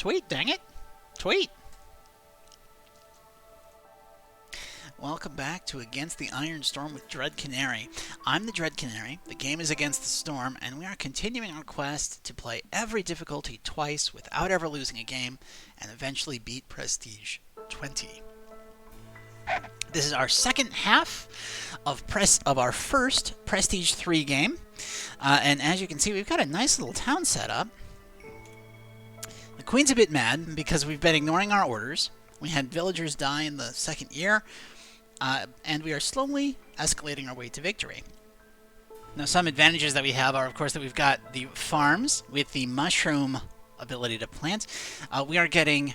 Tweet, dang it. Tweet. Welcome back to Against the Iron Storm with Dread Canary. I'm the Dread Canary, the game is Against the Storm, and we are continuing our quest to play every difficulty twice without ever losing a game, and eventually beat Prestige 20. This is our second half of our first Prestige 3 game, and as you can see, we've got a nice little town set up. The Queen's a bit mad because we've been ignoring our orders. We had villagers die in the second year, and we are slowly escalating our way to victory. Now, some advantages that we have are, of course, that we've got the farms with the mushroom ability to plant. We are getting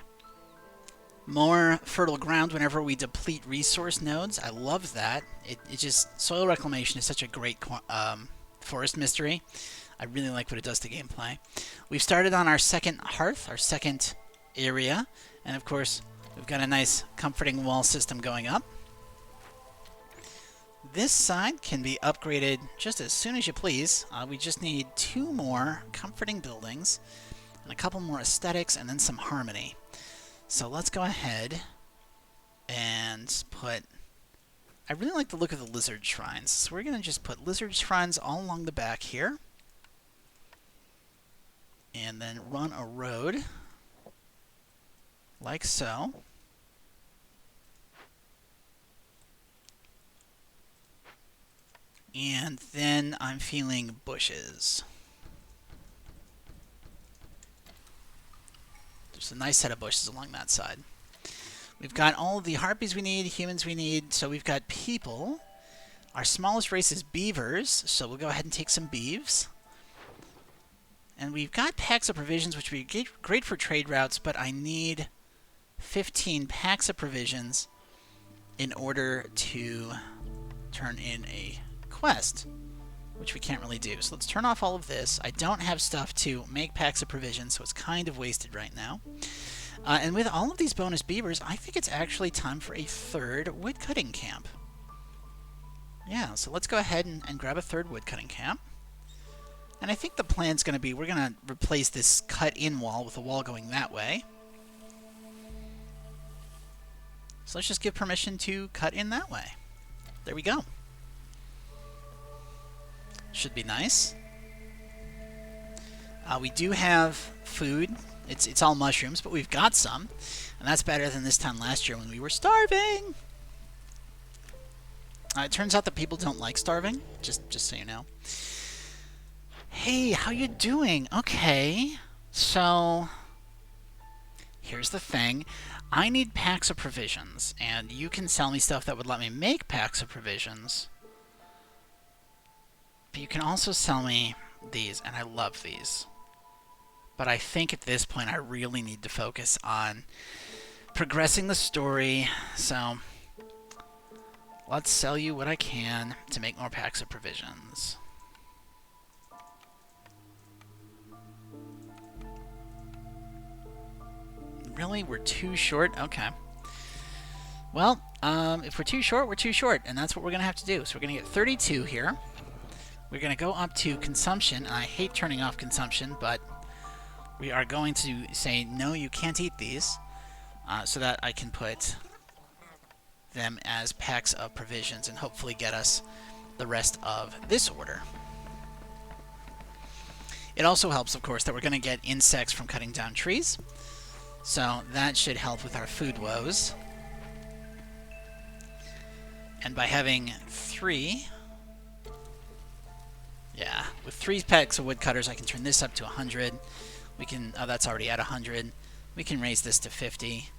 more fertile ground whenever we deplete resource nodes. I love that. It just, soil reclamation is such a great forest mystery. I really like what it does to gameplay. We've started on our second hearth, our second area, and of course, we've got a nice comforting wall system going up. This side can be upgraded just as soon as you please. We just need 2 more comforting buildings, and a couple more aesthetics, and then some harmony. So let's go ahead and put... I really like the look of the lizard shrines, so we're going to just put lizard shrines all along the back here. And then run a road, like so. And then I'm feeling bushes. There's a nice set of bushes along that side. We've got all of the harpies we need, humans we need, so we've got people. Our smallest race is beavers, so we'll go ahead and take some beeves. And we've got packs of provisions, which would be great for trade routes, but I need 15 packs of provisions in order to turn in a quest, which we can't really do. So let's turn off all of this. I don't have stuff to make packs of provisions, so it's kind of wasted right now. And with all of these bonus beavers, I think it's actually time for a third woodcutting camp. Yeah, so let's go ahead and grab a third woodcutting camp. And I think the plan's going to be, we're going to replace this cut-in wall with a wall going that way. So let's just give permission to cut in that way. There we go. Should be nice. We do have food. It's all mushrooms, but we've got some. And that's better than this time last year when we were starving. It turns out that people don't like starving, just so you know. Hey, how you doing? Okay, so here's the thing. I need packs of provisions, and you can sell me stuff that would let me make packs of provisions. But you can also sell me these, and I love these. But I think at this point I really need to focus on progressing the story, so let's sell you what I can to make more packs of provisions. Really? We're too short? Okay. Well, if we're too short, we're too short, and that's what we're going to have to do. So we're going to get 32 here. We're going to go up to consumption, and I hate turning off consumption, but we are going to say, no, you can't eat these, so that I can put them as packs of provisions and hopefully get us the rest of this order. It also helps, of course, that we're going to get insects from cutting down trees. So that should help with our food woes. And by having 3... Yeah, with 3 packs of woodcutters, I can turn this up to 100. We can... Oh, that's already at 100. We can raise this to 50.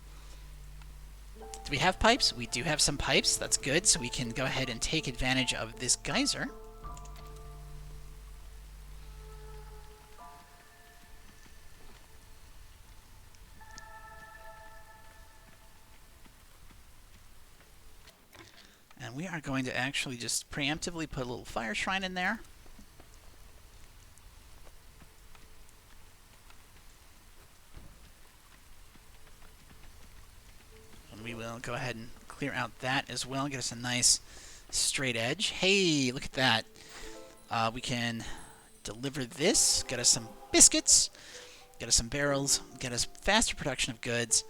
Do we have pipes? We do have some pipes. That's good. So we can go ahead and take advantage of this geyser. And we are going to actually just preemptively put a little fire shrine in there. And we will go ahead and clear out that as well, get us a nice straight edge. Hey, look at that. We can deliver this, get us some biscuits, Get us some barrels. Get us faster production of goods.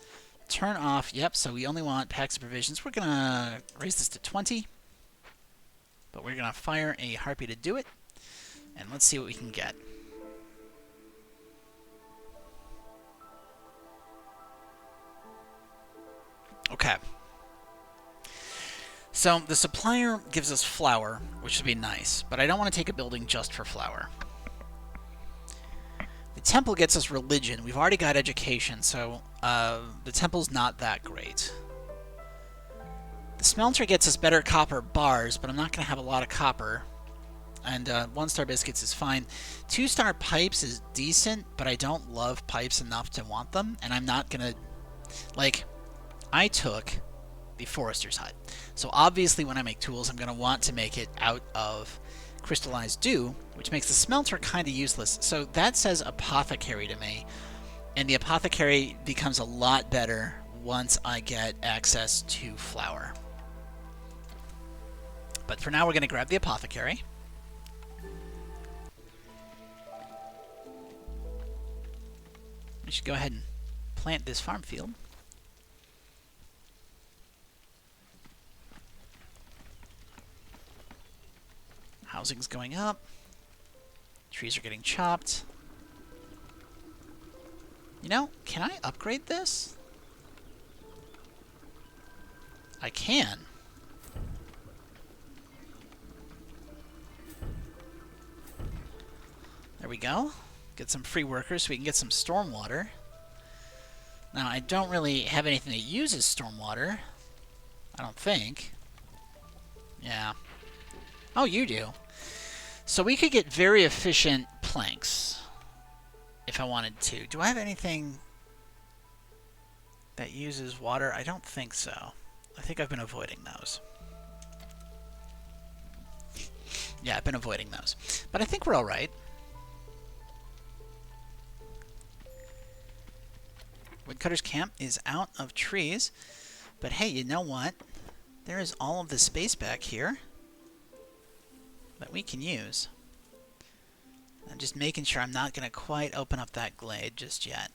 Turn off. Yep, so we only want packs of provisions. We're going to raise this to 20. But we're going to fire a harpy to do it. And let's see what we can get. Okay. So the supplier gives us flour, which would be nice, but I don't want to take a building just for flour. The temple gets us religion. We've already got education, so the temple's not that great. The smelter gets us better copper bars, but I'm not going to have a lot of copper. And 1-star biscuits is fine. 2-star pipes is decent, but I don't love pipes enough to want them, and I'm not going to... Like, I took the forester's hut. So obviously when I make tools, I'm going to want to make it out of crystallized dew, which makes the smelter kind of useless. So that says apothecary to me, and the apothecary becomes a lot better once I get access to flour. But for now, we're going to grab the apothecary. We should go ahead and plant this farm field. Housing's going up. Trees are getting chopped. You know, can I upgrade this? I can. There we go. Get some free workers so we can get some stormwater. Now, I don't really have anything that uses stormwater. I don't think. Yeah. Oh, you do. So we could get very efficient planks if I wanted to. Do I have anything that uses water? I don't think so. I think I've been avoiding those. Yeah, I've been avoiding those. But I think we're all right. Woodcutter's camp is out of trees. But hey, you know what? There is all of the space back here that we can use. I'm just making sure I'm not going to quite open up that glade just yet.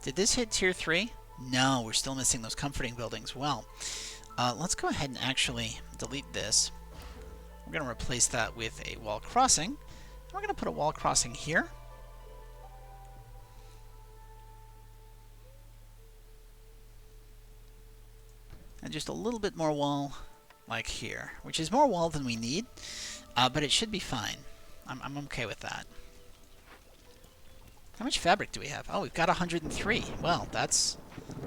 Did this hit tier 3? No, we're still missing those comforting buildings. Well, let's go ahead and actually delete this. We're going to replace that with a wall crossing. We're going to put a wall crossing here. And just a little bit more wall, like here, which is more wall than we need, but it should be fine. I'm okay with that. How much fabric do we have? Oh, we've got 103. Well, that's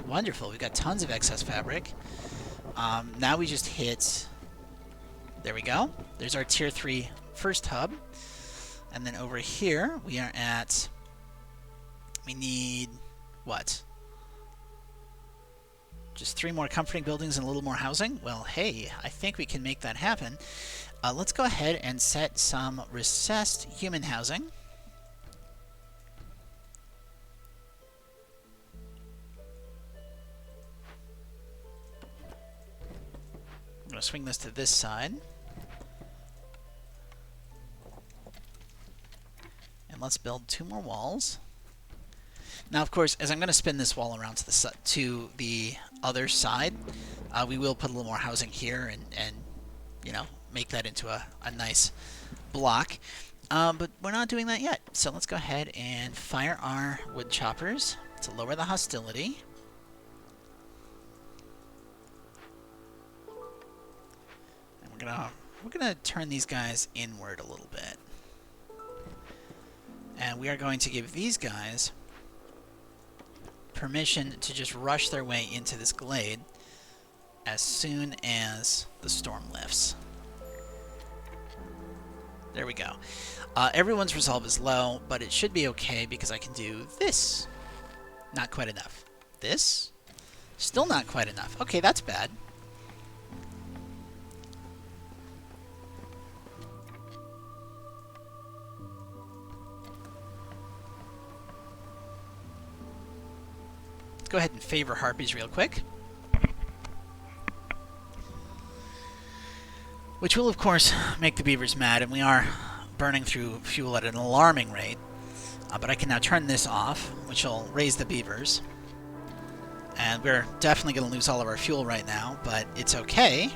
wonderful. We've got tons of excess fabric. Now we just hit... There we go. There's our tier 3 first hub. And then over here, we are at... We need... What? Just 3 more comforting buildings and a little more housing? Well, hey, I think we can make that happen. Let's go ahead and set some recessed human housing. I'm going to swing this to this side. And let's build 2 more walls. Now, of course, as I'm going to spin this wall around to the other side, we will put a little more housing here and you know, make that into a nice block. But we're not doing that yet. So let's go ahead and fire our wood choppers to lower the hostility. And we're gonna turn these guys inward a little bit. And we are going to give these guys permission to just rush their way into this glade as soon as the storm lifts. There we go. Everyone's resolve is low, but it should be okay because I can do this. Not quite enough. This? Still not quite enough. Okay, that's bad. Let's go ahead and favor harpies real quick. which will of course make the beavers mad, and we are burning through fuel at an alarming rate. But I can now turn this off, which will raise the beavers. And we're definitely going to lose all of our fuel right now, but it's okay,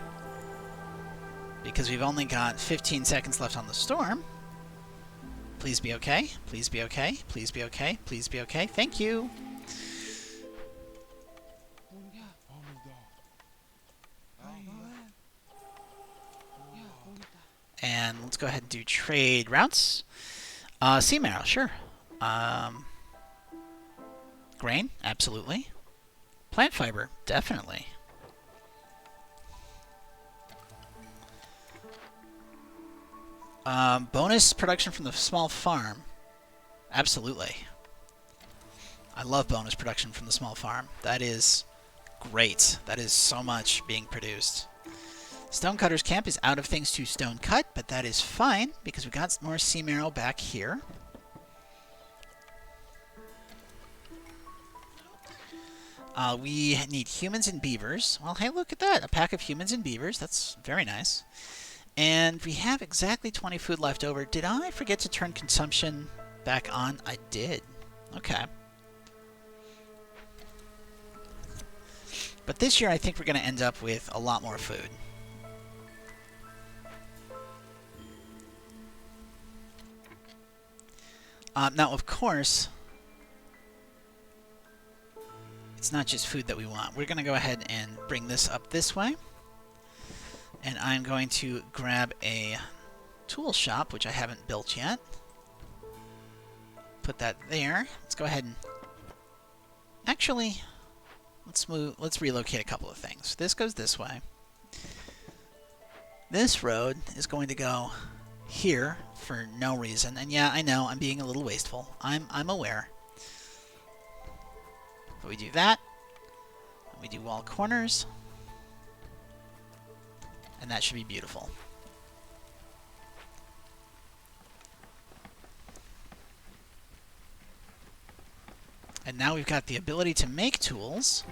because we've only got 15 seconds left on the storm. Please be okay. Please be okay. Please be okay. Please be okay. Thank you. And let's go ahead and do trade routes. Sea marrow, sure. Grain, absolutely. Plant fiber, definitely. Bonus production from the small farm. Absolutely. I love bonus production from the small farm. That is great. That is so much being produced. Stonecutter's camp is out of things to stone cut, but that is fine because we got more sea marrow back here. We need humans and beavers. Well, hey, look at that. A pack of humans and beavers. That's very nice. And we have exactly 20 food left over. Did I forget to turn consumption back on? I did. Okay. But this year, I think we're going to end up with a lot more food. Now, of course, it's not just food that we want. We're going to go ahead and bring this up this way. And I'm going to grab a tool shop, which I haven't built yet. Put that there. Let's go ahead and... Actually, let's relocate a couple of things. This goes this way. This road is going to go here for no reason. And yeah, I know, I'm being a little wasteful. I'm aware. But we do that. We do wall corners. And that should be beautiful. And now we've got the ability to make tools.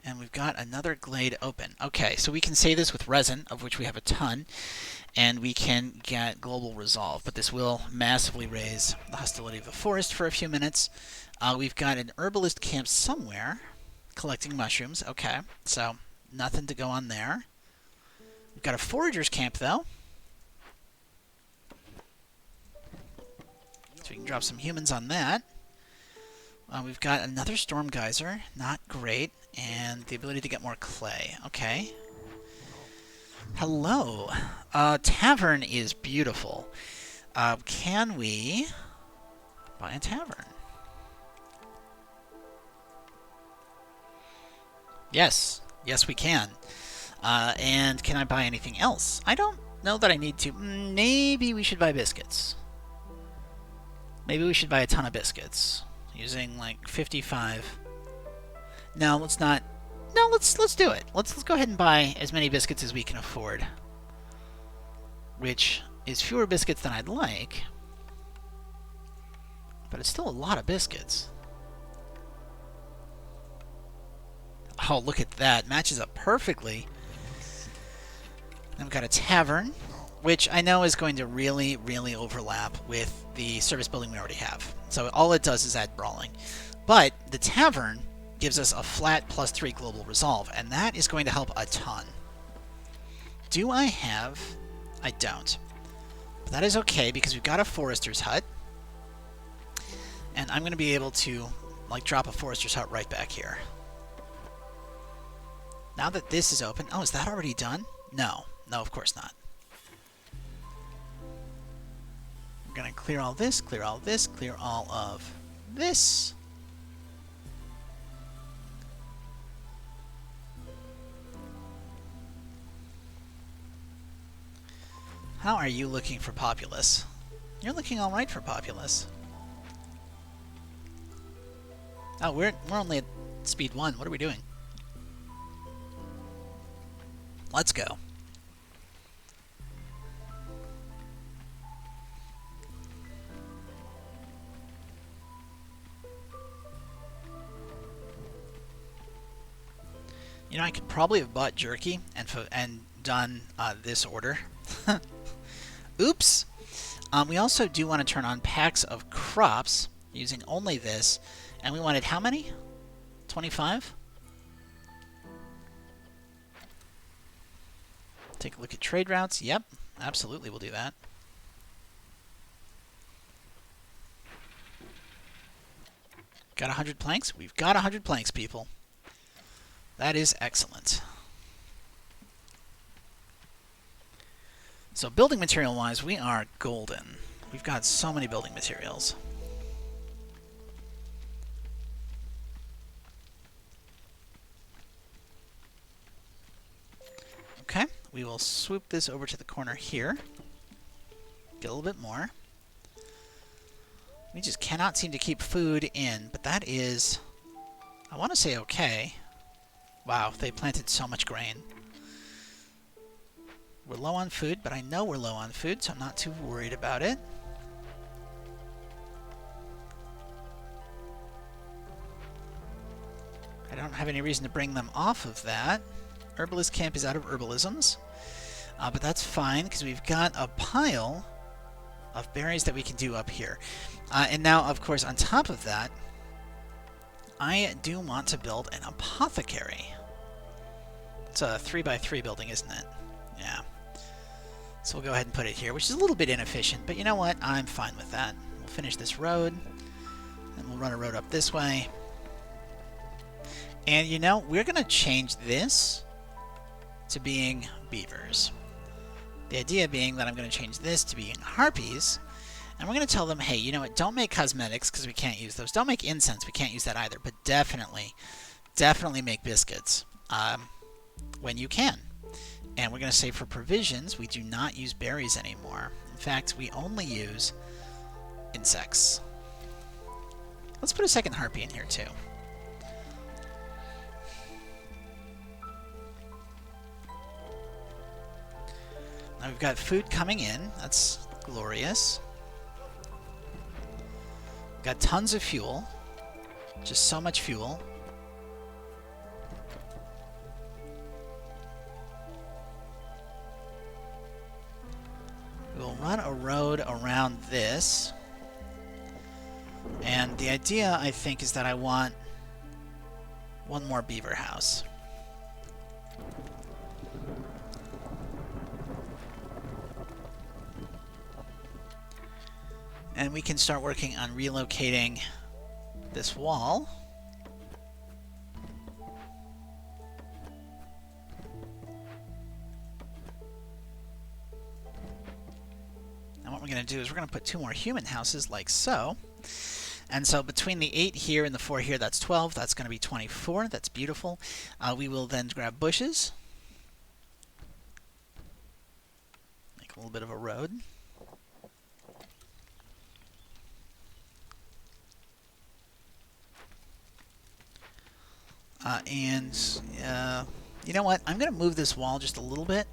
And we've got another glade open. Okay, so we can say this with resin, of which we have a ton, and we can get global resolve. But this will massively raise the hostility of the forest for a few minutes. We've got an herbalist camp somewhere collecting mushrooms. Okay, so nothing to go on there. We've got a forager's camp, though. So we can drop some humans on that. We've got another storm geyser. Not great. And the ability to get more clay. Okay. Hello. Tavern is beautiful. Can we buy a tavern? Yes. Yes, we can. And can I buy anything else? I don't know that I need to. Maybe we should buy biscuits. Maybe we should buy a ton of biscuits. Using, like, 55... No, let's not. No, let's do it. Let's go ahead and buy as many biscuits as we can afford, which is fewer biscuits than I'd like, but it's still a lot of biscuits. Oh, look at that. Matches up perfectly. Then we've got a tavern, which I know is going to really, really overlap with the service building we already have. So all it does is add brawling. But the tavern gives us a flat +3 global resolve, and that is going to help a ton. Do I have... I don't. But that is okay, because we've got a forester's hut. And I'm going to be able to, like, drop a forester's hut right back here. Now that this is open... Oh, is that already done? No. No, of course not. We're going to clear all this, clear all this, clear all of this. How are you looking for populace? You're looking all right for populace. Oh, we're only at speed 1. What are we doing? Let's go. You know, I could probably have bought jerky and done this order. Oops! We also do want to turn on packs of crops using only this. And we wanted how many? 25? Take a look at trade routes. Yep, absolutely we'll do that. Got 100 planks? We've got 100 planks, people. That is excellent. So building material-wise, we are golden. We've got so many building materials. Okay, we will swoop this over to the corner here. Get a little bit more. We just cannot seem to keep food in, but that is, I want to say okay. Wow, they planted so much grain. We're low on food, but I know we're low on food, so I'm not too worried about it. I don't have any reason to bring them off of that. Herbalist camp is out of herbalisms, but that's fine because we've got a pile of berries that we can do up here. And now, of course, on top of that, I do want to build an apothecary. It's a 3x3 building, isn't it? Yeah. So we'll go ahead and put it here, which is a little bit inefficient, but you know what? I'm fine with that. We'll finish this road, and we'll run a road up this way. And you know, we're going to change this to being beavers. The idea being that I'm going to change this to being harpies, and we're going to tell them, hey, you know what, don't make cosmetics because we can't use those. Don't make incense, we can't use that either, but definitely make biscuits when you can. And we're going to say for provisions, we do not use berries anymore. In fact, we only use insects. Let's put a second harpy in here too. Now we've got food coming in. That's glorious. Got tons of fuel. Just so much fuel. We'll run a road around this. And the idea, I think, is that I want one more beaver house. And we can start working on relocating this wall. And what we're going to do is we're going to put 2 more human houses like so. And so between the 8 here and the 4 here, that's 12. That's going to be 24. That's beautiful. We will then grab bushes. Make a little bit of a road. You know what? I'm going to move this wall just a little bit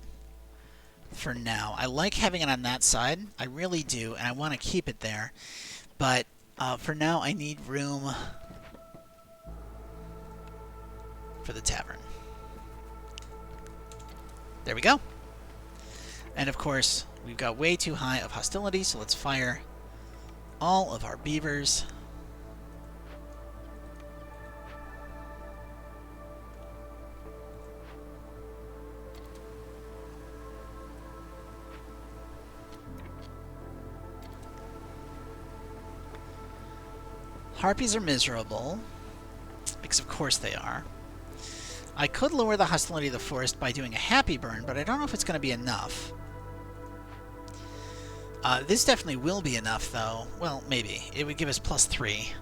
for now. I like having it on that side. I really do, and I want to keep it there. But for now, I need room for the tavern. There we go. And of course, we've got way too high of hostility, so let's fire all of our beavers. Harpies are miserable, because of course they are. I could lower the hostility of the forest by doing a happy burn, but I don't know if it's going to be enough. This definitely will be enough, though. Well, maybe. It would give us +3.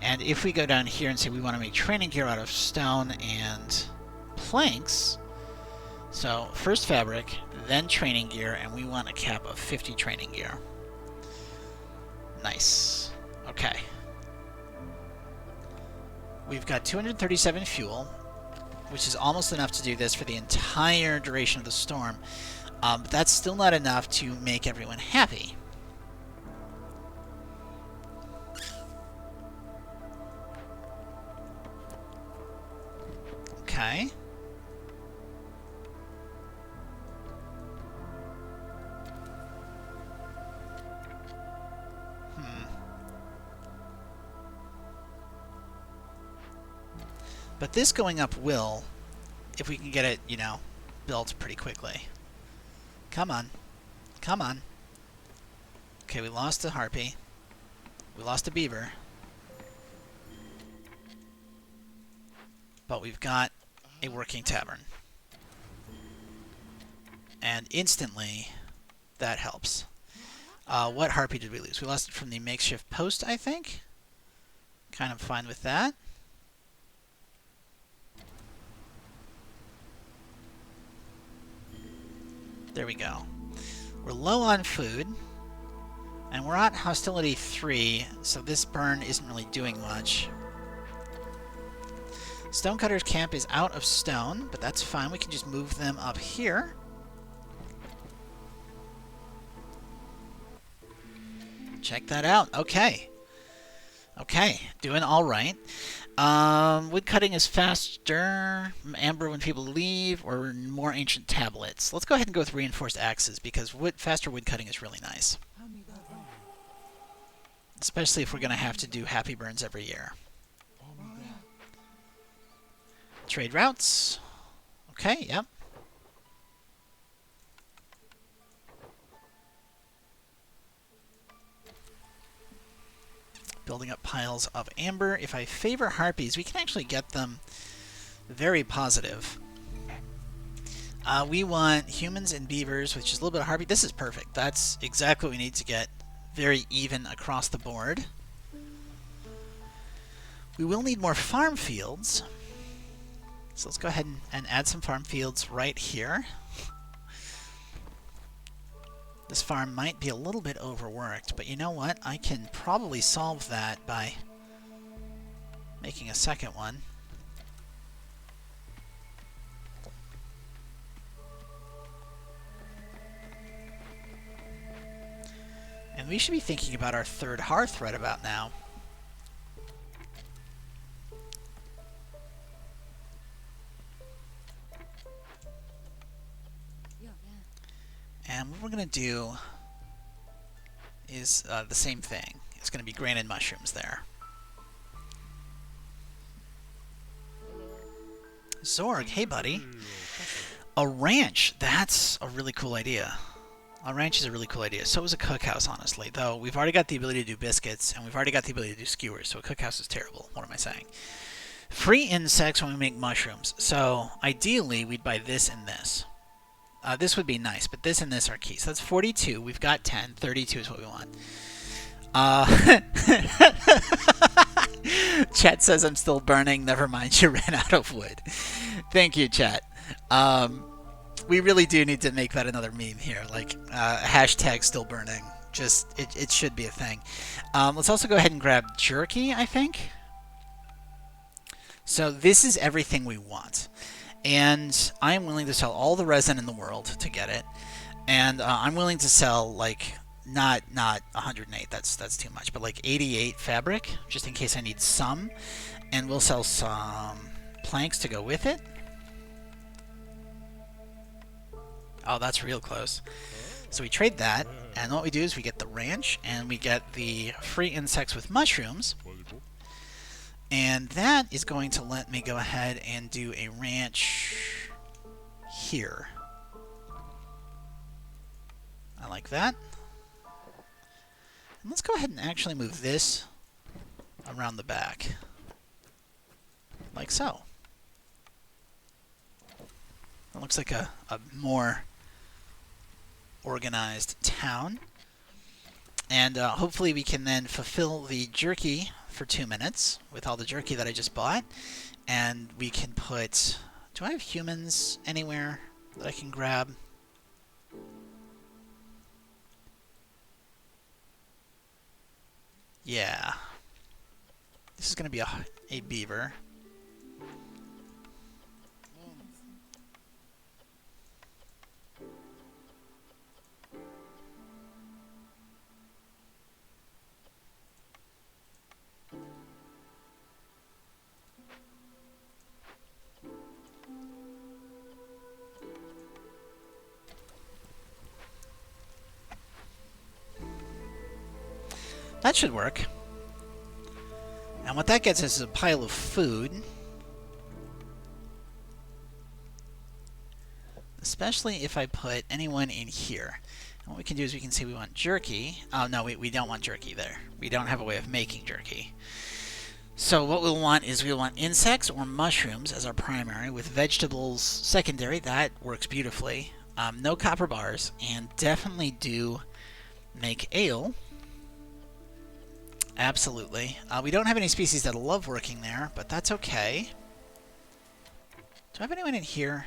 And if we go down here and say we want to make training gear out of stone and planks, so first fabric, then training gear, and we want a cap of 50 training gear. Nice. Okay. We've got 237 fuel, which is almost enough to do this for the entire duration of the storm. But that's still not enough to make everyone happy. Okay. But this going up will, if we can get it, you know, built pretty quickly. Come on. Come on. Okay, we lost a harpy. We lost a beaver. But we've got a working tavern. And instantly, that helps. What harpy did we lose? We lost it from the makeshift post, I think. Kind of fine with that. There we go. We're low on food. And we're at hostility 3, so this burn isn't really doing much. Stonecutter's camp is out of stone, but that's fine. We can just move them up here. Check that out. Okay. Okay, doing all right. Wood cutting is faster. Amber when people leave, or more ancient tablets. Let's go ahead and go with reinforced axes, because faster wood cutting is really nice. Especially if we're going to have to do happy burns every year. Trade routes. Okay, yep. Building up piles of amber. If I favor harpies, we can actually get them very positive. We want humans and beavers, which is a little bit of harpy. This is perfect. That's exactly what we need to get very even across the board. We will need more farm fields. So let's go ahead and add some farm fields right here. This farm might be a little bit overworked, but you know what? I can probably solve that by making a second one. And we should be thinking about our third hearth right about now. And what we're going to do is the same thing. It's going to be grain and mushrooms there. Zorg, hey buddy. A ranch, that's a really cool idea. A ranch is a really cool idea. So is a cookhouse, honestly. Though we've already got the ability to do biscuits, and we've already got the ability to do skewers, so a cookhouse is terrible. What am I saying? Free insects when we make mushrooms. So ideally, we'd buy this and this. This would be nice, but this and this are key. So that's 42. We've got 10. 32 is what we want. Chat says I'm still burning. Never mind, you ran out of wood. Thank you, chat. We really do need to make that another meme here. Like, hashtag still burning. Just, it should be a thing. Let's also go ahead and grab jerky, I think. So this is everything we want. And I'm willing to sell all the resin in the world to get it. And I'm willing to sell, like, not 108, that's too much, but like 88 fabric, just in case I need some. And we'll sell some planks to go with it. Oh, that's real close. So we trade that, and what we do is we get the ranch, and we get the free insects with mushrooms. And that is going to let me go ahead and do a ranch here. I like that. And let's go ahead and actually move this around the back. Like so. It looks like a more organized town. And hopefully we can then fulfill the jerky for 2 minutes with all the jerky that I just bought. And we can put... Do I have humans anywhere that I can grab? Yeah. This is going to be a beaver. That should work. And what that gets us is a pile of food. especially if I put anyone in here. And what we can do is we can say we want jerky. Oh, no, we don't want jerky there. We don't have a way of making jerky. So what we'll want is we'll want insects or mushrooms as our primary, with vegetables secondary. That works beautifully. No copper bars, and definitely do make ale. Absolutely. We don't have any species that love working there, but that's okay. Do I have anyone in here?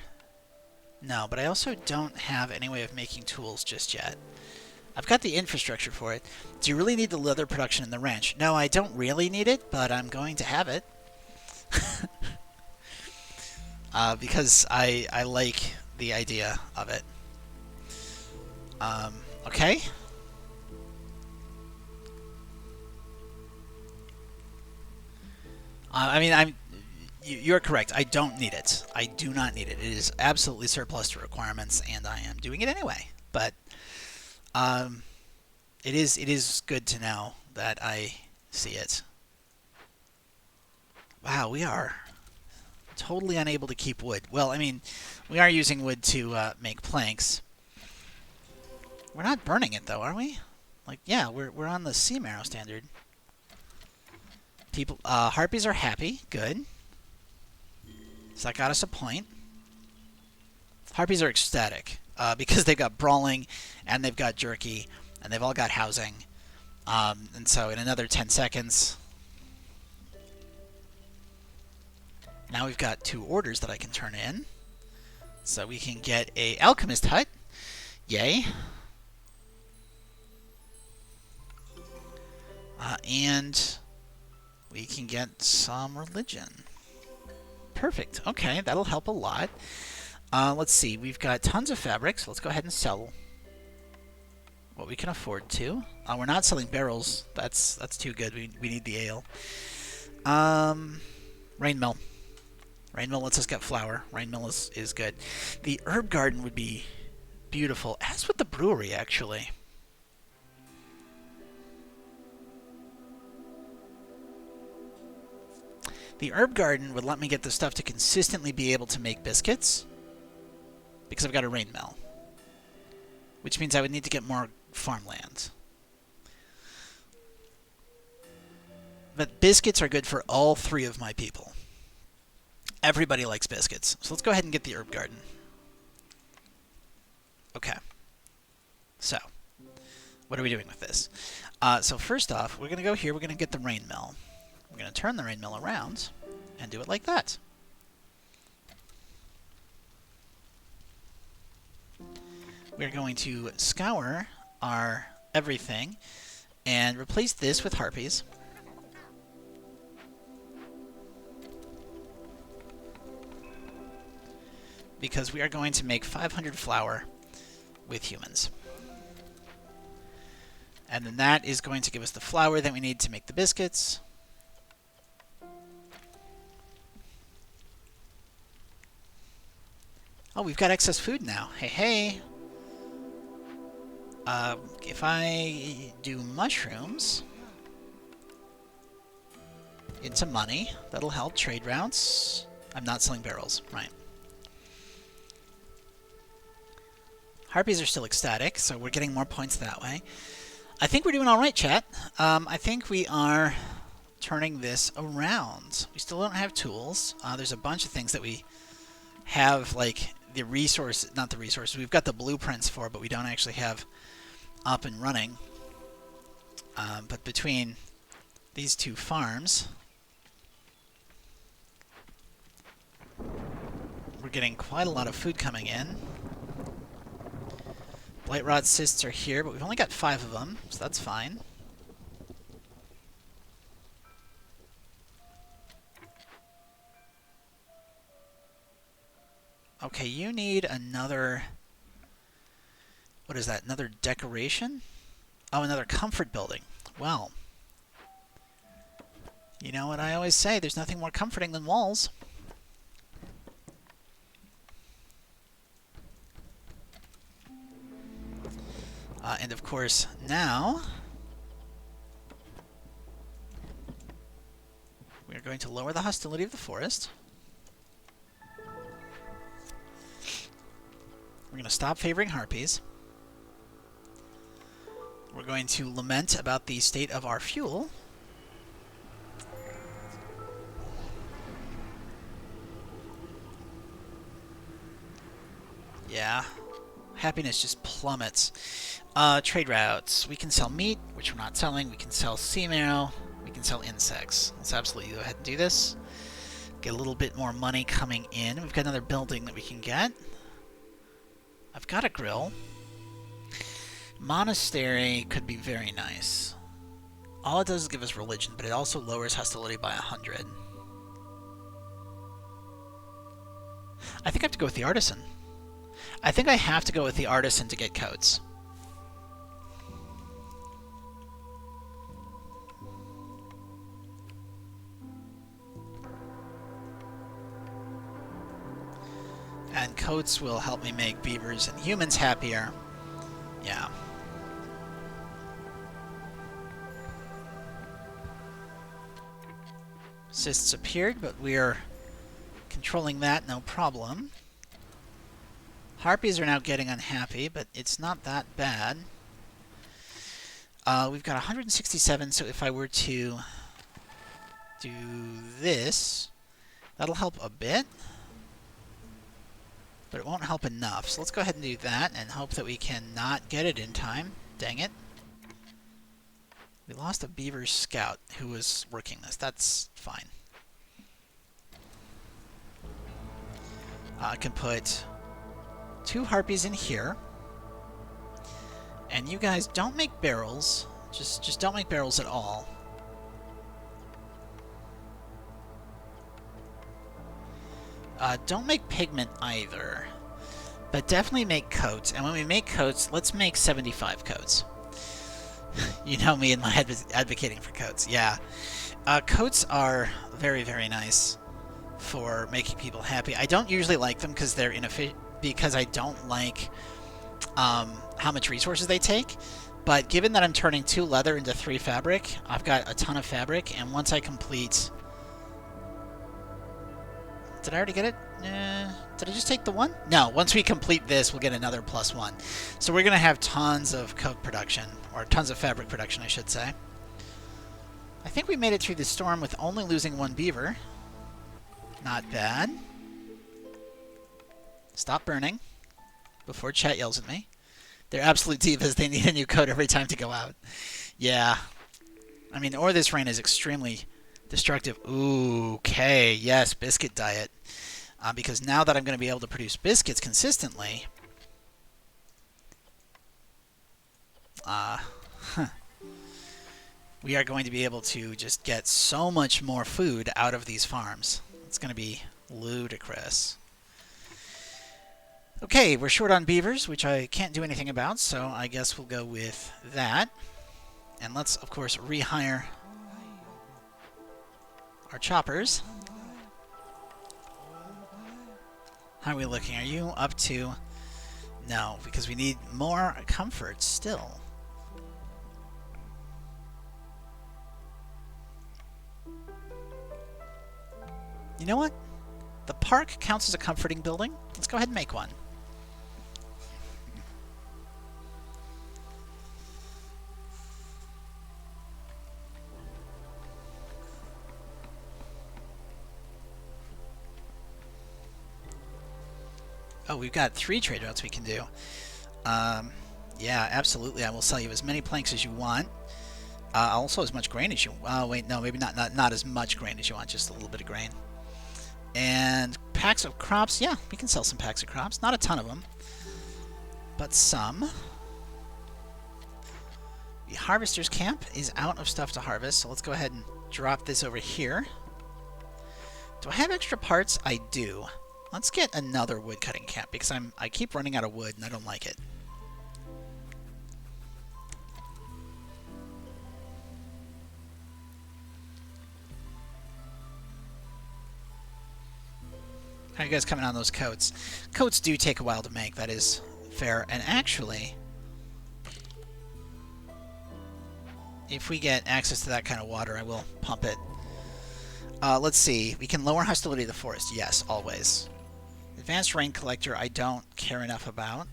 No, but I also don't have any way of making tools just yet. I've got the infrastructure for it. Do you really need the leather production in the ranch? No, I don't really need it, but I'm going to have it. Because I like the idea of it. Okay. I mean, you're correct. I don't need it. I do not need it. It is absolutely surplus to requirements, and I am doing it anyway. But it is good to know that I see it. Wow, we are totally unable to keep wood. Well, I mean, we are using wood to make planks. We're not burning it, though, are we? Like, yeah, we're on the sea marrow standard. People, harpies are happy. Good. So that got us a point. Harpies are ecstatic because they've got brawling and they've got jerky and they've all got housing. And so in another 10 seconds, now we've got 2 orders that I can turn in. So we can get a alchemist hut. Yay. And we can get some religion. Perfect. Okay, that'll help a lot. Let's see. We've got tons of fabrics. Let's go ahead and sell what we can afford to. We're not selling barrels. That's too good. We need the ale. Rain mill. Rain mill lets us get flour. Rain mill is good. The herb garden would be beautiful, as with the brewery, actually. The herb garden would let me get the stuff to consistently be able to make biscuits, because I've got a rain mill, which means I would need to get more farmland. But biscuits are good for all 3 of my people. Everybody likes biscuits. So let's go ahead and get the herb garden. Okay. So, what are we doing with this? So first off, we're going to go here. We're going to get the rain mill. We're going to turn the rain mill around and do it like that. We're going to scour our everything and replace this with harpies. Because we are going to make 500 flour with humans. And then that is going to give us the flour that we need to make the biscuits. Oh, we've got excess food now. Hey, hey. If I do mushrooms into money, that'll help trade routes. I'm not selling barrels, right. Harpies are still ecstatic, so we're getting more points that way. I think we're doing all right, chat. I think we are turning this around. We still don't have tools. There's a bunch of things that we have, like the resource, not the resources, we've got the blueprints for, but we don't actually have up and running. But between these 2 farms, we're getting quite a lot of food coming in. Blight rod cysts are here, but we've only got 5 of them, so that's fine. Okay, you need another... What is that? Another decoration? Oh, another comfort building. Well, you know what I always say, there's nothing more comforting than walls. And of course, now we are going to lower the hostility of the forest. going to stop favoring harpies. We're going to lament about the state of our fuel. Yeah. Happiness just plummets. Trade routes. We can sell meat, which we're not selling. We can sell sea marrow. We can sell insects. Let's absolutely go ahead and do this. Get a little bit more money coming in. We've got another building that we can get. I've got a grill. Monastery could be very nice. All it does is give us religion, but it also lowers hostility by 100. I think I have to go with the artisan. I think I have to go with the artisan to get coats. And coats will help me make beavers and humans happier. Yeah. Cysts appeared, but we're controlling that, no problem. Harpies are now getting unhappy, but it's not that bad. We've got 167, so if I were to do this, that'll help a bit. But it won't help enough, so let's go ahead and do that and hope that we can not get it in time. Dang it. We lost a beaver scout who was working this. That's fine. I can put 2 harpies in here. And you guys don't make barrels. Just don't make barrels at all. Don't make pigment either. But definitely make coats. And when we make coats, let's make 75 coats. You know me and my advocating for coats. Yeah. Coats are very, very nice for making people happy. I don't usually like them because they're inefficient, because I don't like how much resources they take. But given that I'm turning 2 leather into 3 fabric, I've got a ton of fabric, and once I complete... Did I already get it? Did I just take the 1? No, once we complete this, we'll get another +1. So we're going to have tons of coat production, or tons of fabric production, I should say. I think we made it through the storm with only losing 1 beaver. Not bad. Stop burning before chat yells at me. They're absolute divas. They need a new coat every time to go out. Yeah. I mean, or this rain is extremely destructive. Ooh, okay. Yes, biscuit diet. Because now that I'm going to be able to produce biscuits consistently... we are going to be able to just get so much more food out of these farms. It's going to be ludicrous. Okay, we're short on beavers, which I can't do anything about, so I guess we'll go with that. And let's, of course, rehire our choppers. How are we looking? Are you up to... No, because we need more comfort still. You know what? The park counts as a comforting building. Let's go ahead and make one. Oh, we've got 3 trade routes we can do. Yeah, absolutely. I will sell you as many planks as you want. Also as much grain as you... wait, no, maybe not as much grain as you want, just a little bit of grain. And packs of crops, yeah, we can sell some packs of crops. Not a ton of them, but some. The harvester's camp is out of stuff to harvest, so let's go ahead and drop this over here. Do I have extra parts? I do. Let's get another woodcutting camp, because I keep running out of wood and I don't like it. How are you guys coming on those coats? Coats do take a while to make, that is fair. And actually, if we get access to that kind of water, I will pump it. Let's see. We can lower hostility to the forest. Yes, always. Advanced Rain Collector I don't care enough about.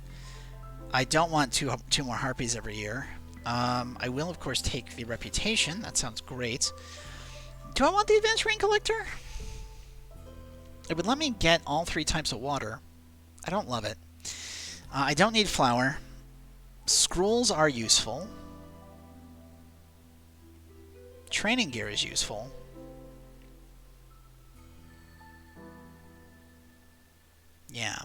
I don't want two more Harpies every year. I will, of course, take the Reputation. That sounds great. Do I want the Advanced Rain Collector? It would let me get all 3 types of water. I don't love it. I don't need Flour. Scrolls are useful. Training gear is useful. Yeah.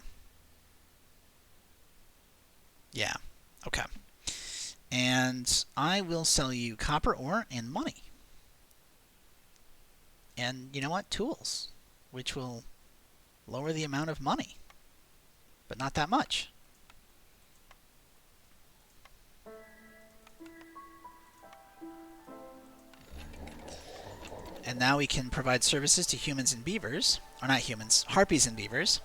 Yeah. Okay. And I will sell you copper ore and money. And you know what? Tools, which will lower the amount of money, but not that much. And now we can provide services to humans and beavers. Or not humans, harpies and beavers.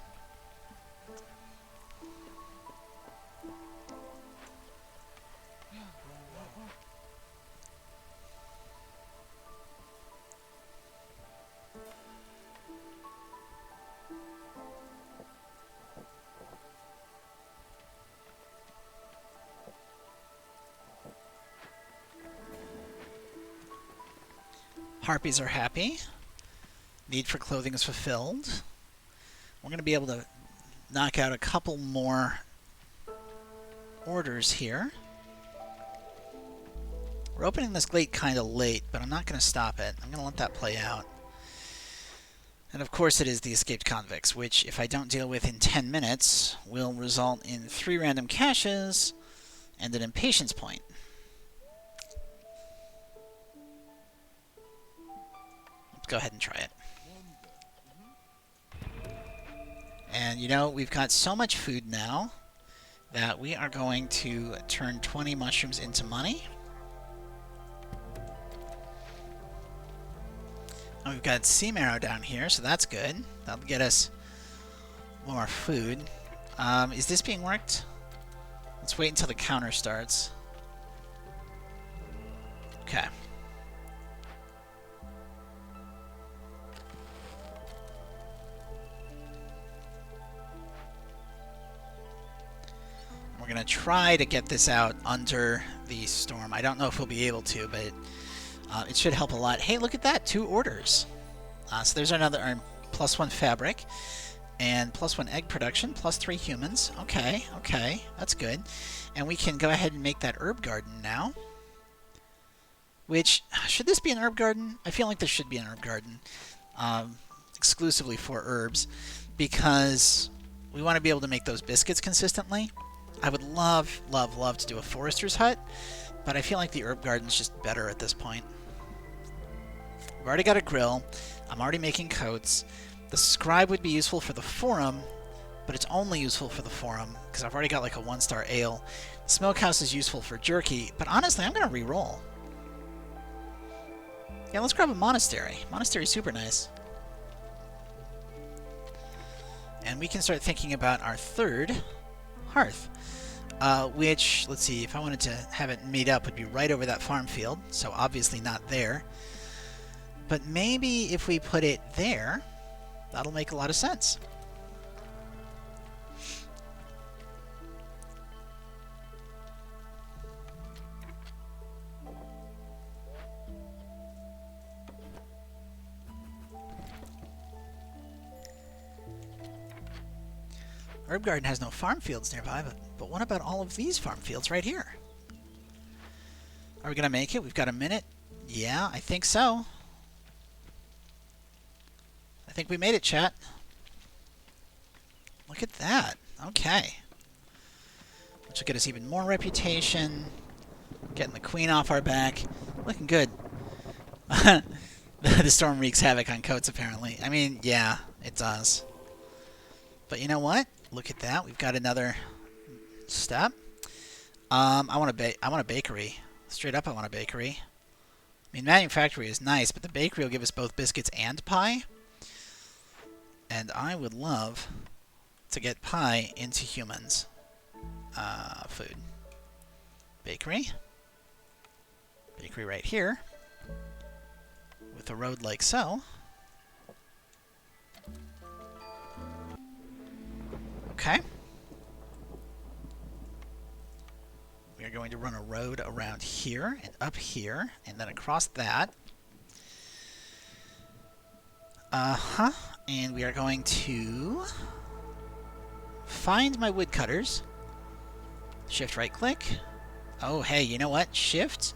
Harpies are happy. Need for clothing is fulfilled. We're going to be able to knock out a couple more orders here. We're opening this gate kind of late, but I'm not going to stop it. I'm going to let that play out. And of course it is the escaped convicts, which, if I don't deal with in 10 minutes, will result in 3 random caches and an impatience point. Let's go ahead and try it. And you know, we've got so much food now that we are going to turn 20 mushrooms into money. And we've got sea marrow down here, so that's good. That'll get us more food. Is this being worked? Let's wait until the counter starts. Okay. We're going to try to get this out under the storm. I don't know if we'll be able to, but it should help a lot. Hey, look at that. 2 orders. So there's another +1 fabric and +1 egg production, +3 humans. Okay, okay. That's good. And we can go ahead and make that herb garden now. Which, should this be an herb garden? I feel like this should be an herb garden. Exclusively for herbs. Because we want to be able to make those biscuits consistently. I would love, love, love to do a forester's hut, but I feel like the herb garden's just better at this point. We've already got a grill. I'm already making coats. The scribe would be useful for the forum, but it's only useful for the forum because I've already got like a 1-star ale. The smokehouse is useful for jerky, but honestly, I'm going to re-roll. Yeah, let's grab a monastery. Monastery's super nice. And we can start thinking about our 3rd hearth. Which, let's see, if I wanted to have it made up, would be right over that farm field, so obviously not there. But maybe if we put it there, that'll make a lot of sense. Herb Garden has no farm fields nearby, but what about all of these farm fields right here? Are we going to make it? We've got a minute. Yeah, I think so. I think we made it, chat. Look at that. Okay. Which will get us even more reputation. Getting the queen off our back. Looking good. The storm wreaks havoc on coats, apparently. I mean, yeah, it does. But you know what? Look at that. We've got another step. I want a bakery. Straight up, I want a bakery. I mean, manufactory is nice, but the bakery will give us both biscuits and pie. And I would love to get pie into humans. Food. Bakery. Bakery right here. With a road like so. Okay. We are going to run a road around here and up here and then across that. Uh-huh. And we are going to find my woodcutters. Shift right click. Oh, hey, you know what? Shift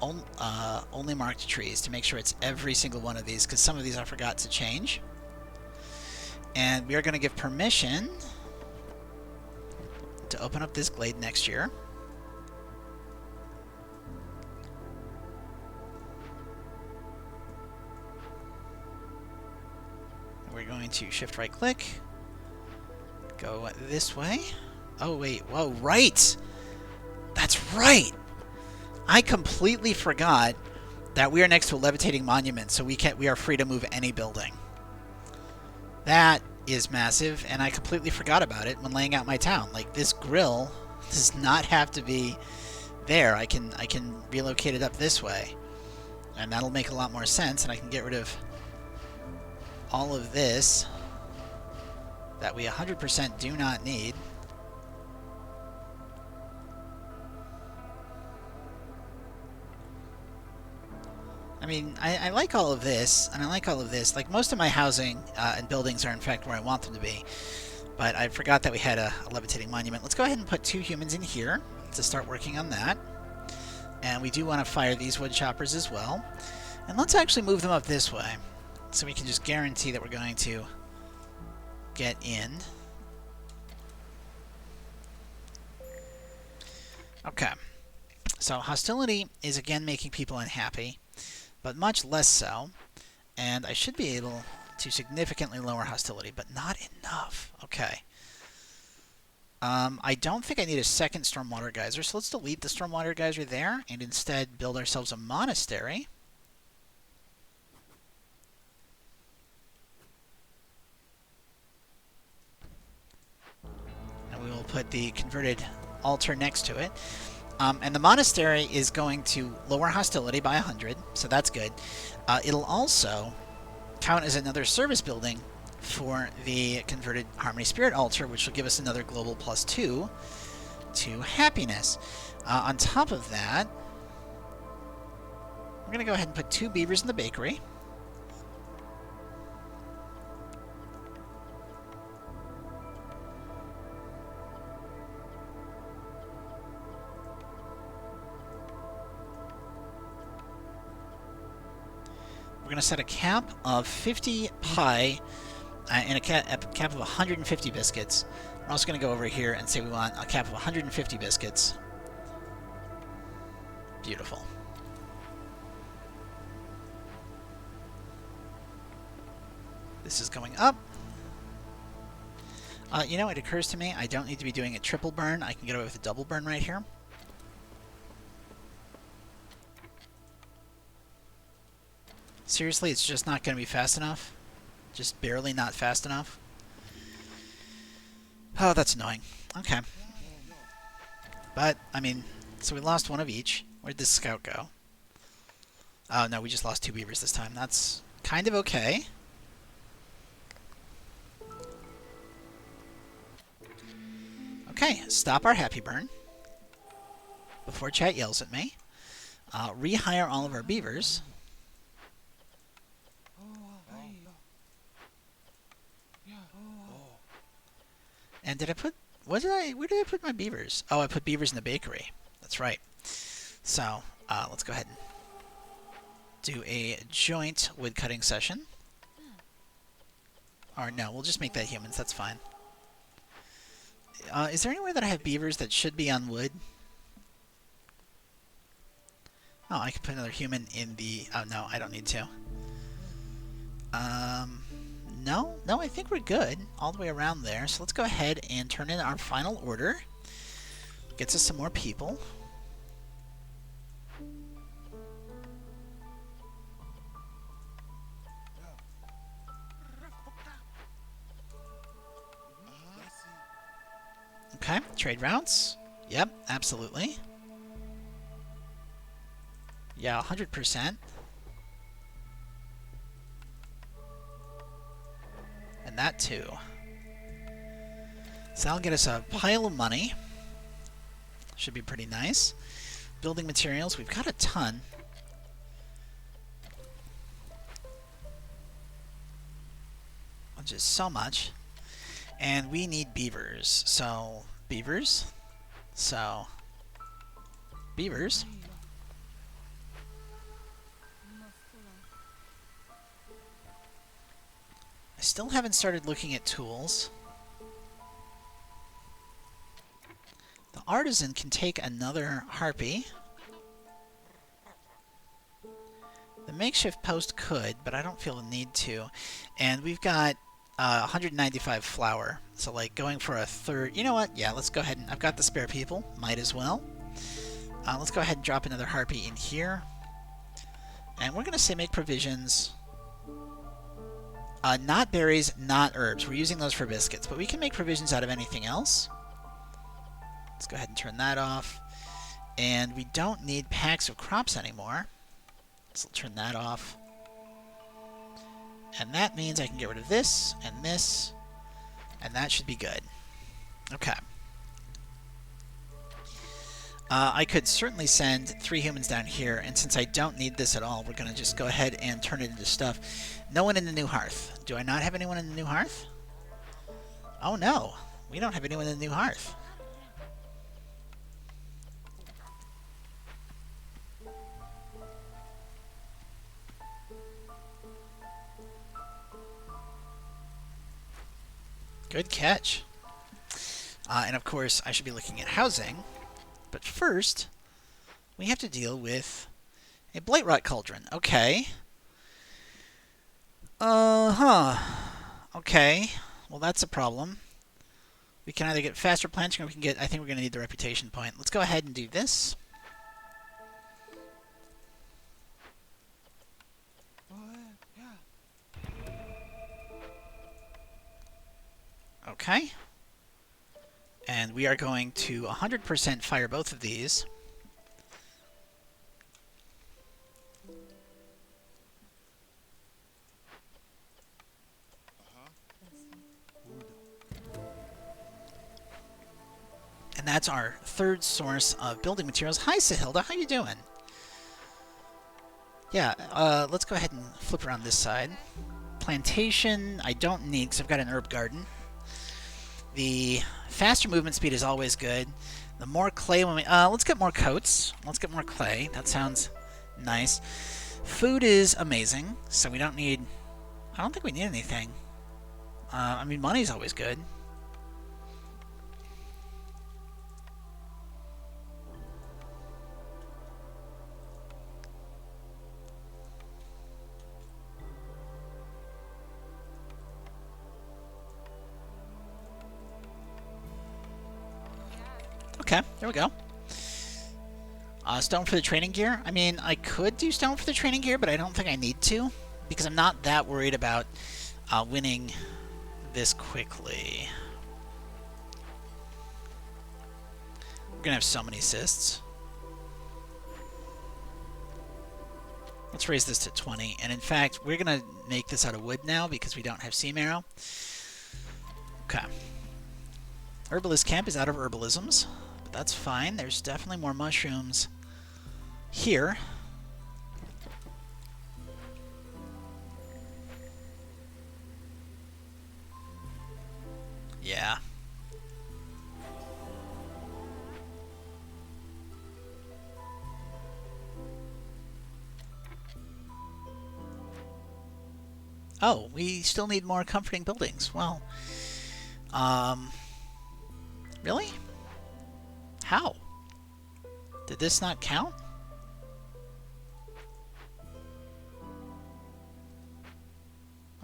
only marked trees to make sure it's every single one of these, because some of these I forgot to change. And we are going to give permission to open up this glade next year. We're going to shift right click, go this way. Oh wait, whoa, right! That's right! I completely forgot that we are next to a levitating monument, so we are free to move any building. That is massive, and I completely forgot about it when laying out my town. Like, this grill does not have to be there. I can relocate it up this way, and that'll make a lot more sense, and I can get rid of all of this that we 100% do not need. I mean, I like all of this, and I like all of this. Like, most of my housing and buildings are, in fact, where I want them to be. But I forgot that we had a levitating monument. Let's go ahead and put 2 humans in here to start working on that. And we do want to fire these wood choppers as well. And let's actually move them up this way, so we can just guarantee that we're going to get in. Okay. So hostility is again making people unhappy, but much less so. And I should be able to significantly lower hostility, but not enough. Okay. I don't think I need a second stormwater geyser, so let's delete the stormwater geyser there and instead build ourselves a monastery. And we will put the converted altar next to it. And the monastery is going to lower hostility by 100, so that's good. It'll also count as another service building for the converted Harmony Spirit altar, which will give us another global +2 to happiness. On top of that, we're going to go ahead and put 2 beavers in the bakery. We're going to set a cap of 50 pie and a cap of 150 biscuits. We're also going to go over here and say we want a cap of 150 biscuits. Beautiful. This is going up. You know, it occurs to me I don't need to be doing a triple burn. I can get away with a double burn right here. Seriously, it's just not going to be fast enough? Just barely not fast enough? Oh, that's annoying. Okay. But, I mean, so we lost 1 of each. Where'd this scout go? Oh, no, we just lost 2 beavers this time. That's kind of okay. Okay, stop our happy burn before chat yells at me. Rehire all of our beavers. And did I put... Where did I put my beavers? Oh, I put beavers in the bakery. That's right. So, let's go ahead and do a joint woodcutting session. Or no, we'll just make that humans. That's fine. Is there anywhere that I have beavers that should be on wood? Oh, I could put another human in the... Oh, no, I don't need to. No, I think we're good all the way around there. So let's go ahead and turn in our final order. Gets us some more people. Okay, trade routes. Yep, absolutely. Yeah, 100%. And that too. So that'll get us a pile of money. Should be pretty nice. Building materials, we've got a ton. Which is so much. And we need beavers. So, beavers. So, beavers. I still haven't started looking at tools. The artisan can take another harpy. The makeshift post could, but I don't feel the need to. And we've got 195 flour. So, like, going for a third... You know what? Yeah, let's go ahead and... I've got the spare people. Might as well. Let's go ahead and drop another harpy in here. And we're going to say make provisions. Not berries, not herbs. We're using those for biscuits. But we can make provisions out of anything else. Let's go ahead and turn that off. And we don't need packs of crops anymore. So I'll turn that off. And that means I can get rid of this, and that should be good. Okay. I could certainly send 3 humans down here, and since I don't need this at all, we're going to just go ahead and turn it into stuff. No one in the new hearth. Do I not have anyone in the new hearth? Oh no, we don't have anyone in the new hearth. Good catch. And of course, I should be looking at housing. But first, we have to deal with a blight rot cauldron. Okay. Okay. Well, that's a problem. We can either get faster planting or we can get... I think we're going to need the reputation point. Let's go ahead and do this. Okay. And we are going to 100% fire both of these. And that's our third source of building materials. Hi, Sahilda. How you doing? Yeah, let's go ahead and flip around this side. Plantation, I don't need because I've got an herb garden. The faster movement speed is always good. The more clay when we... let's get more coats. Let's get more clay. That sounds nice. Food is amazing, so we don't need... I don't think we need anything. I mean, money's always good. Okay, there we go. Stone for the training gear. I mean, I could do stone for the training gear, but I don't think I need to, because I'm not that worried about winning this quickly. We're gonna have so many cysts. Let's raise this to 20, and in fact, we're gonna make this out of wood now because we don't have seam arrow. Okay. Herbalist camp is out of herbalisms. That's fine. There's definitely more mushrooms here. Yeah. Oh, we still need more comforting buildings. Well, really? How? Did this not count?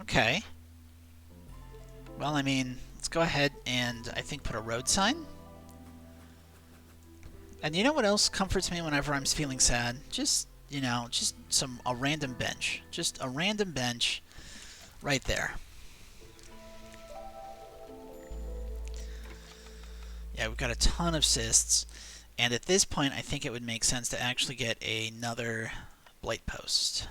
Okay. Well, I mean, let's go ahead and I think put a road sign. And you know what else comforts me whenever I'm feeling sad? Just, you know, just a random bench. Just a random bench right there. Yeah, we've got a ton of cysts, and at this point I think it would make sense to actually get another blight post.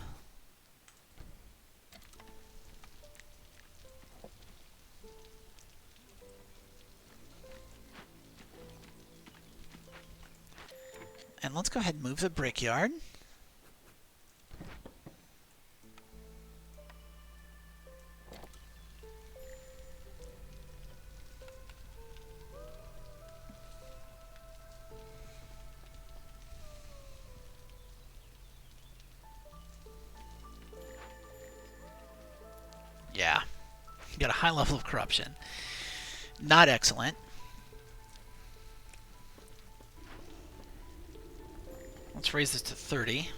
And let's go ahead and move the brickyard. Yeah, you got a high level of corruption. Not excellent. Let's raise this to 30.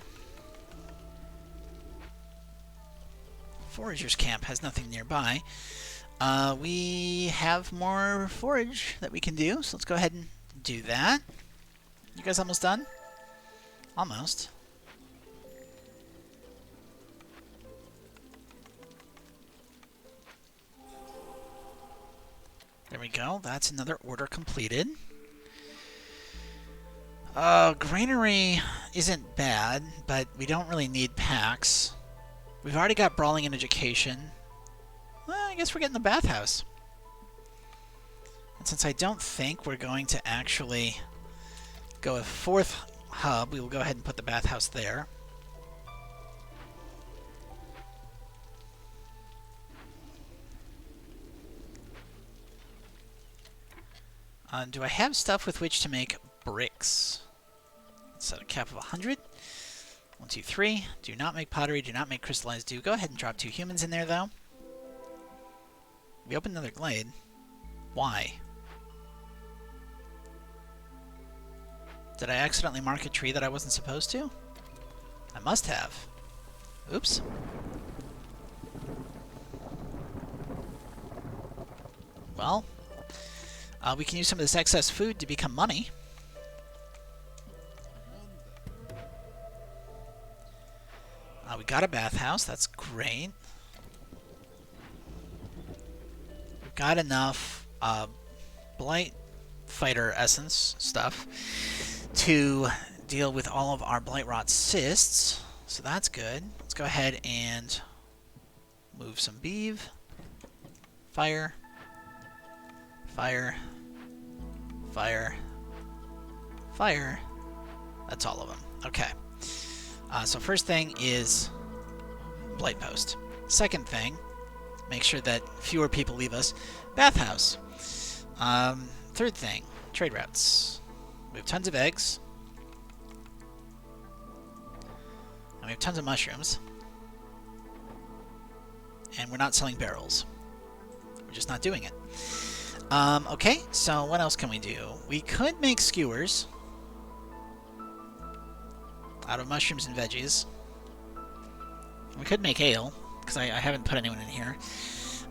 Forager's camp has nothing nearby. We have more forage that we can do, so let's go ahead and do that. You guys almost done? Almost. There we go. That's another order completed. Granary isn't bad, but we don't really need packs. We've already got Brawling and Education. Well, I guess we're getting the bathhouse. And since I don't think we're going to actually go a 4th hub, we will go ahead and put the bathhouse there. Do I have stuff with which to make bricks? Let's set a cap of 100. 1, 2, 3. Do not make pottery. Do not make crystallized dew. Go ahead and drop 2 humans in there, though. We opened another glade. Why? Did I accidentally mark a tree that I wasn't supposed to? I must have. Oops. Well, we can use some of this excess food to become money. We got a bathhouse. That's great. We've got enough blight fighter essence stuff to deal with all of our blight rot cysts. So that's good. Let's go ahead and move some beeve. Fire. Fire. Fire. Fire. That's all of them. Okay. So first thing is blight post. Second thing, make sure that fewer people leave us. Bathhouse. Third thing, trade routes. We have tons of eggs. And we have tons of mushrooms. And we're not selling barrels. We're just not doing it. Okay, so what else can we do? We could make skewers out of mushrooms and veggies. We could make ale, because I haven't put anyone in here.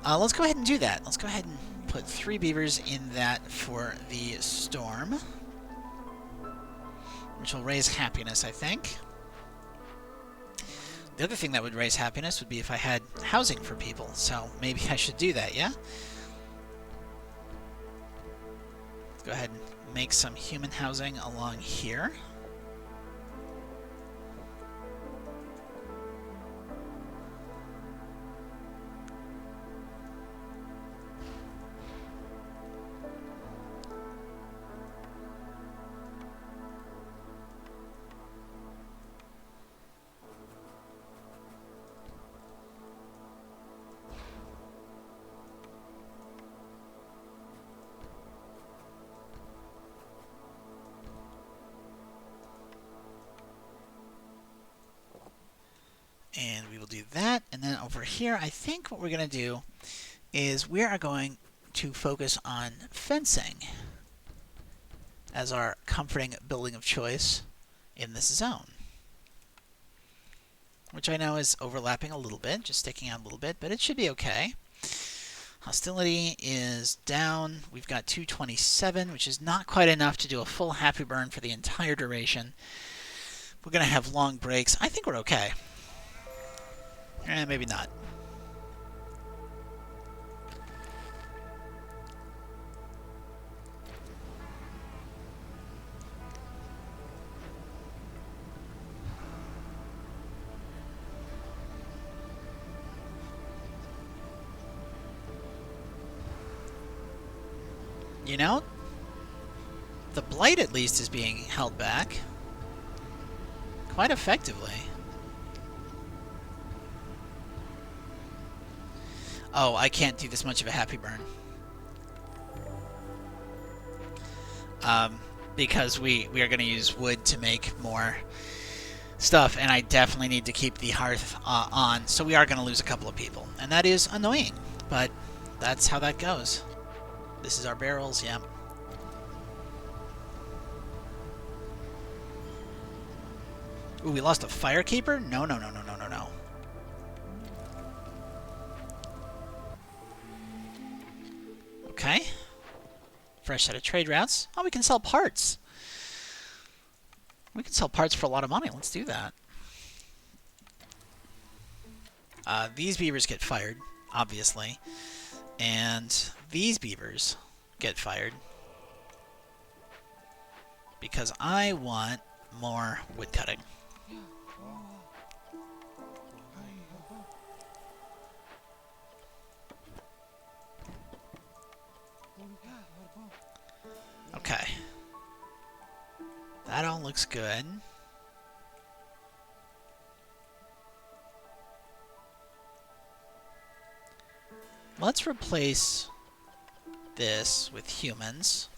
Let's go ahead and do that. Let's go ahead and put 3 beavers in that for the storm, which will raise happiness, I think. The other thing that would raise happiness would be if I had housing for people, so maybe I should do that, yeah? Let's go ahead and make some human housing along here. And we will do that. And then over here, I think what we're going to do is we are going to focus on fencing as our comforting building of choice in this zone, which I know is overlapping a little bit, just sticking out a little bit, but it should be okay. Hostility is down. We've got 227, which is not quite enough to do a full happy burn for the entire duration. We're going to have long breaks. I think we're okay. Maybe not. You know, the blight at least is being held back. quite effectively. Oh, I can't do this much of a happy burn. Because we are going to use wood to make more stuff, and I definitely need to keep the hearth on, so we are going to lose a couple of people. And that is annoying, but that's how that goes. This is our barrels, yeah. Ooh, we lost a firekeeper? No, no, no, no, no, no, no. Okay. Fresh set of trade routes. Oh, we can sell parts. We can sell parts for a lot of money. Let's do that. These beavers get fired, obviously. And these beavers get fired. Because I want more wood cutting. Okay. That all looks good. Let's replace this with humans.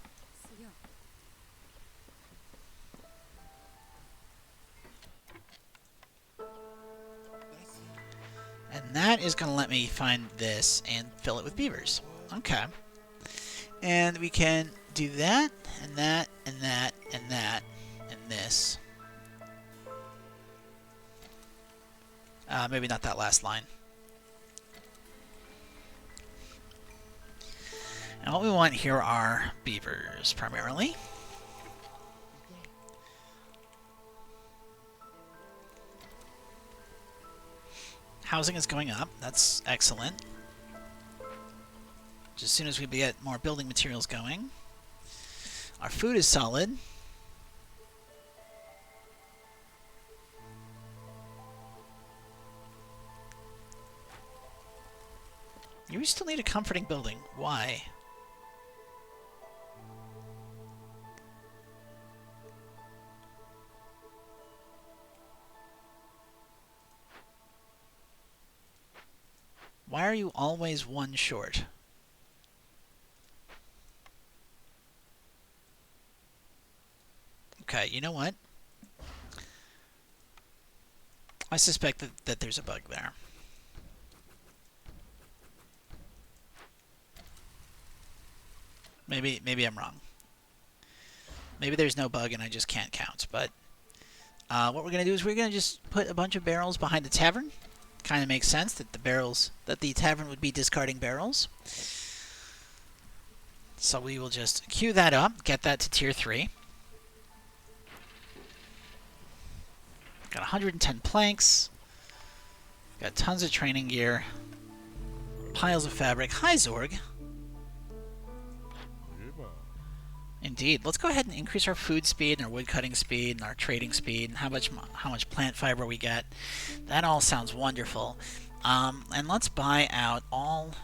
And that is going to let me find this and fill it with beavers. Okay. And we can do that, and that, and that, and that, and this. Maybe not that last line. And what we want here are beavers, primarily. Housing is going up. That's excellent. Just as soon as we get more building materials going. Our food is solid. You still need a comforting building. Why? Why are you always one short? Okay, you know what? I suspect that there's a bug there. Maybe I'm wrong. Maybe there's no bug and I just can't count. But what we're going to do is we're going to just put a bunch of barrels behind the tavern. Kind of makes sense that the tavern would be discarding barrels. So we will just queue that up, get that to tier 3. Got 110 planks. Got tons of training gear. Piles of fabric. Hi, Zorg. Indeed. Let's go ahead and increase our food speed and our wood cutting speed and our trading speed and how much plant fiber we get. That all sounds wonderful. And let's buy out all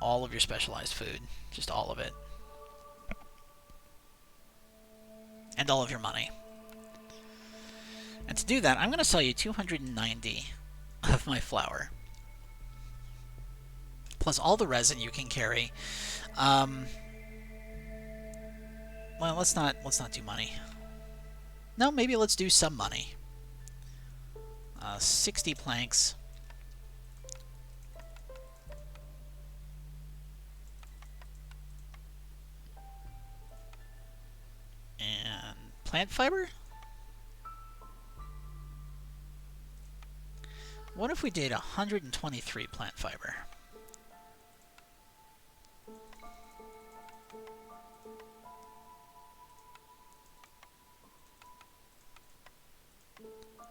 of your specialized food. Just all of it. And all of your money. And to do that, I'm going to sell you 290 of my flour. Plus all the resin you can carry. Well, let's not do money. No, maybe let's do some money. 60 planks. And plant fiber? What if we did 123 plant fiber?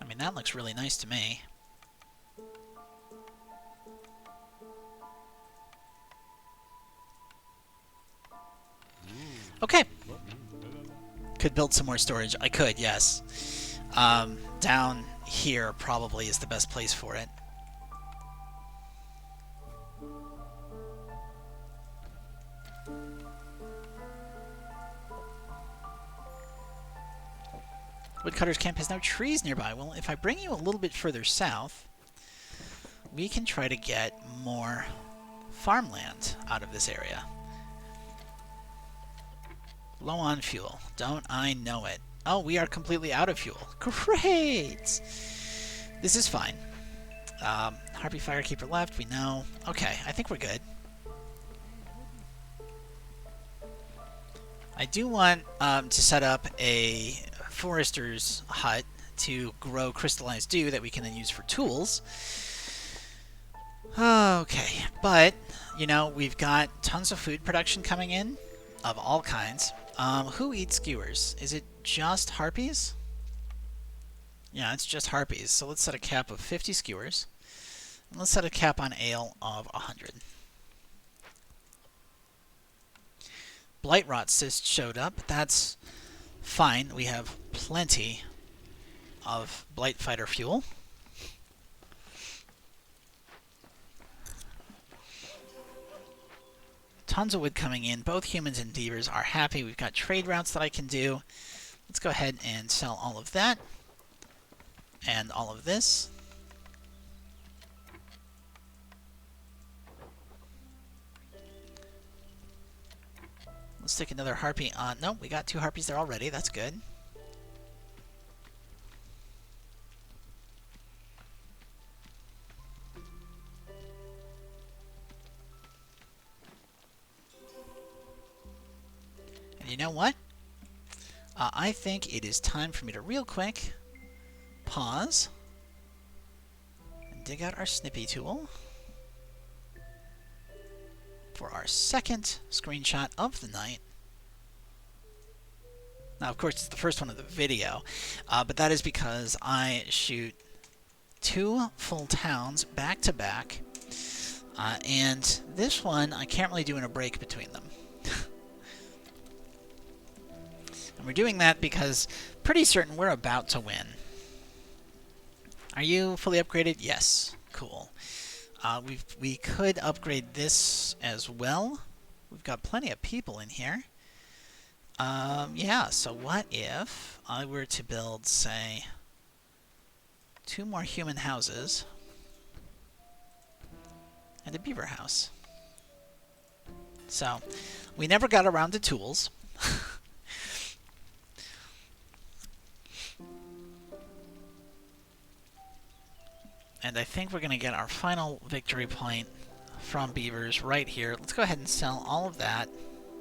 I mean, that looks really nice to me. Okay. Could build some more storage. I could, yes. Down here probably is the best place for it. Woodcutter's camp has no trees nearby. Well, if I bring you a little bit further south, we can try to get more farmland out of this area. Low on fuel. Don't I know it? Oh, we are completely out of fuel. Great! This is fine. Harpy Firekeeper left, we know. Okay, I think we're good. I do want to set up a forester's hut to grow crystallized dew that we can then use for tools. Okay, but, you know, we've got tons of food production coming in of all kinds. Who eats skewers? Is it just harpies? Yeah, it's just harpies. So let's set a cap of 50 skewers. And let's set a cap on ale of 100. Blight Rot Cyst showed up. That's fine. We have plenty of Blight Fighter fuel. Tons of wood coming in. Both humans and beavers are happy. We've got trade routes that I can do. Let's go ahead and sell all of that. And all of this. Let's take another harpy on. No, we got 2 harpies there already. That's good. And you know what? I think it is time for me to real quick pause and dig out our snippy tool for our second screenshot of the night. Now, of course, it's the first one of the video, but that is because I shoot 2 full towns back to back, and this one I can't really do in a break between them. And we're doing that because pretty certain we're about to win. Are you fully upgraded? Yes. Cool. We could upgrade this as well. We've got plenty of people in here. Yeah, so what if I were to build, say, 2 more human houses and a beaver house? So, we never got around to tools. And I think we're going to get our final victory point from beavers right here. Let's go ahead and sell all of that.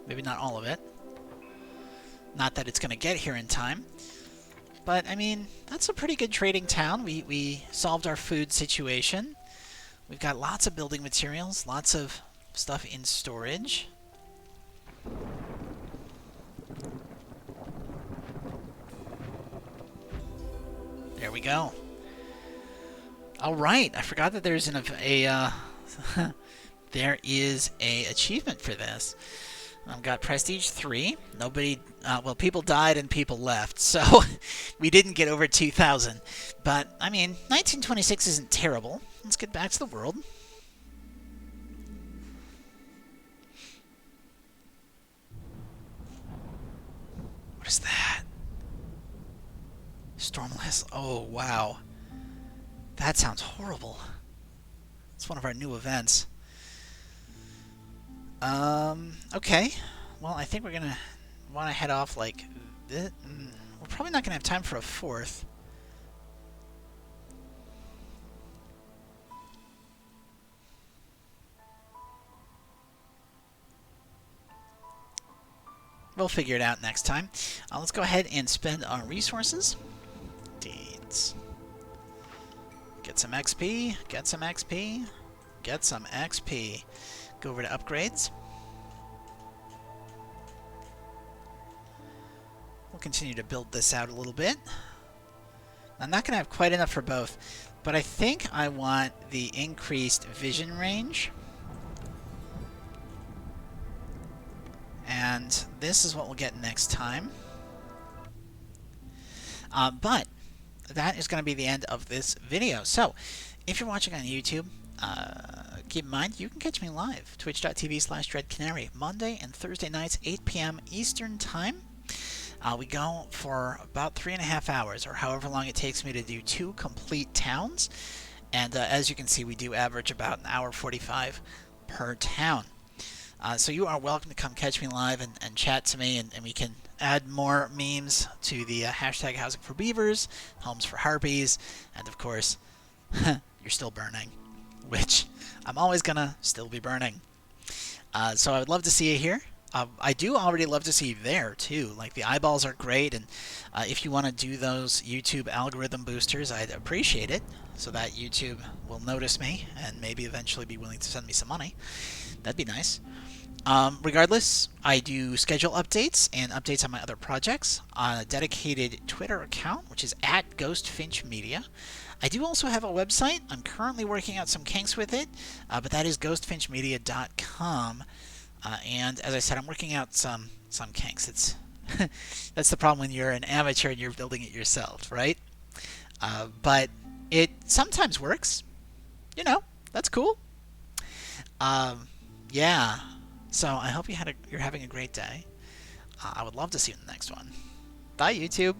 Maybe not all of it. Not that it's going to get here in time. But, I mean, that's a pretty good trading town. We solved our food situation. We've got lots of building materials, lots of stuff in storage. There we go. All right, I forgot that there's there is a achievement for this. I've got Prestige 3. Nobody, well, people died and people left, so we didn't get over 2,000. But, I mean, 1926 isn't terrible. Let's get back to the world. What is that? Stormless. Oh, wow. That sounds horrible. It's one of our new events. Okay. Well, I think we're gonna want to head off like this. We're probably not gonna have time for a 4th. We'll figure it out next time. Let's go ahead and spend our resources. Deeds. Get some XP, get some XP, get some XP. Go over to upgrades. We'll continue to build this out a little bit. I'm not going to have quite enough for both, but I think I want the increased vision range. And this is what we'll get next time. But that is going to be the end of this video. So, if you're watching on YouTube, keep in mind, you can catch me live, twitch.tv/DreadCanary, Monday and Thursday nights, 8 p.m. Eastern Time. We go for about 3.5 hours, or however long it takes me to do 2 complete towns. And as you can see, we do average about an hour 45 per town. So you are welcome to come catch me live and chat to me, and we can add more memes to the hashtag Housing for Beavers, Homes for Harpies, and of course, you're still burning, which I'm always gonna still be burning. So I would love to see you here. I do already love to see you there too. Like, the eyeballs are great, and if you want to do those YouTube algorithm boosters, I'd appreciate it, so that YouTube will notice me and maybe eventually be willing to send me some money. That'd be nice. Regardless, I do schedule updates and updates on my other projects on a dedicated Twitter account, which is at GhostFinchMedia. I do also have a website. I'm currently working out some kinks with it, but that is ghostfinchmedia.com. And as I said, I'm working out some kinks. It's that's the problem when you're an amateur and you're building it yourself, right? But it sometimes works. That's cool. Yeah. So I hope you're having a great day. I would love to see you in the next one. Bye, YouTube.